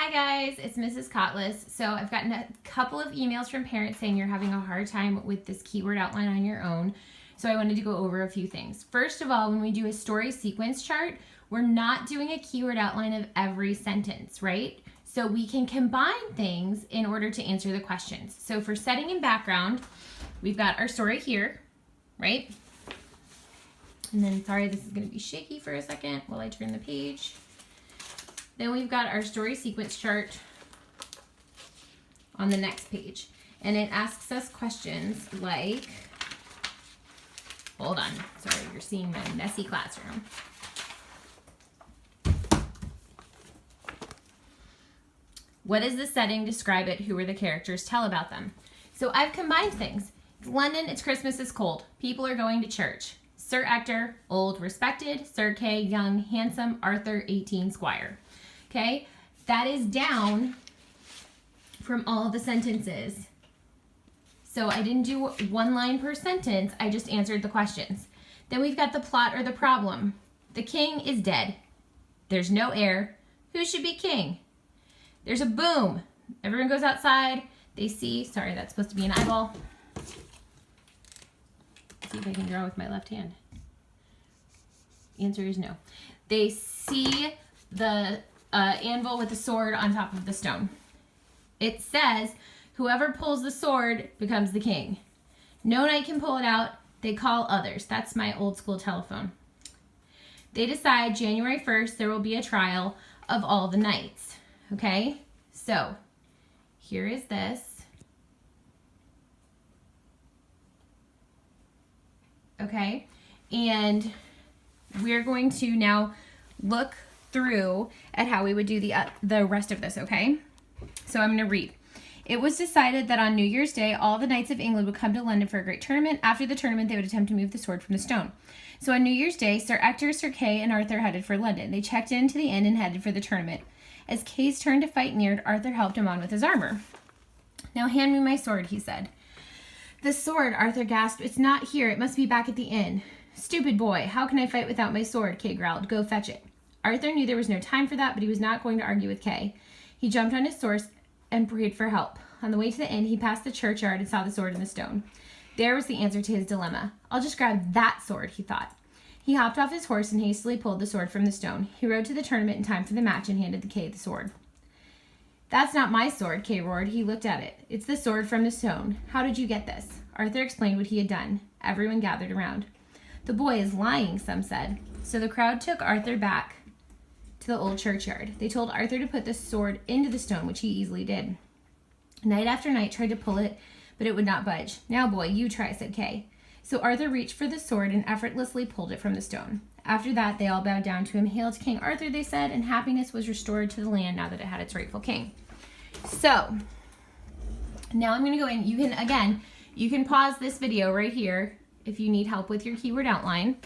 Hi guys, it's Mrs. Cottless. So I've gotten a couple of emails from parents saying you're having a hard time with this keyword outline on your own. So I wanted to go over a few things. First of all, when we do a story sequence chart, we're not doing a keyword outline of every sentence, right? So we can combine things in order to answer the questions. So for setting and background, we've got our story here, right? And then, sorry, this is going to be shaky for a second while I turn the page. Then we've got our story sequence chart on the next page. And it asks us questions like, hold on, sorry, you're seeing my messy classroom. What is the setting? Describe it. Who are the characters? Tell about them. So I've combined things. It's London, it's Christmas, it's cold. People are going to church. Sir Ector, old, respected. Sir Kay, young, handsome. Arthur, 18, squire. Okay, that is down from all the sentences. So I didn't do one line per sentence, I just answered the questions. Then we've got the plot or the problem. The king is dead. There's no heir. Who should be king? There's a boom. Everyone goes outside. They see, sorry, that's supposed to be an eyeball. Let's see if I can draw with my left hand. Answer is no. They see the anvil with the sword on top of the stone. It says, whoever pulls the sword becomes the king. No knight can pull it out. They call others. That's my old school telephone. They decide January 1st there will be a trial of all the knights. Okay, so here is this. Okay, and we're going to now look through at how we would do the rest of this, okay? So I'm going to read. It was decided that on New Year's Day, all the knights of England would come to London for a great tournament. After the tournament, they would attempt to move the sword from the stone. So on New Year's Day, Sir Ector, Sir Kay, and Arthur headed for London. They checked into the inn and headed for the tournament. As Kay's turn to fight neared, Arthur helped him on with his armor. Now hand me my sword, he said. The sword, Arthur gasped. It's not here. It must be back at the inn. Stupid boy. How can I fight without my sword? Kay growled. Go fetch it. Arthur knew there was no time for that, but he was not going to argue with Kay. He jumped on his horse and prayed for help. On the way to the inn, he passed the churchyard and saw the sword in the stone. There was the answer to his dilemma. I'll just grab that sword, he thought. He hopped off his horse and hastily pulled the sword from the stone. He rode to the tournament in time for the match and handed Kay the sword. That's not my sword, Kay roared. He looked at it. It's the sword from the stone. How did you get this? Arthur explained what he had done. Everyone gathered around. The boy is lying, some said. So the crowd took Arthur back to the old churchyard. They told Arthur to put the sword into the stone, which he easily did. Night after night tried to pull it, but it would not budge. Now, boy, you try, said Kay. So Arthur reached for the sword and effortlessly pulled it from the stone. After that, they all bowed down to him. Hail to King Arthur, they said, and happiness was restored to the land now that it had its rightful king. So, now I'm going to go in. You can pause this video right here if you need help with your keyword outline.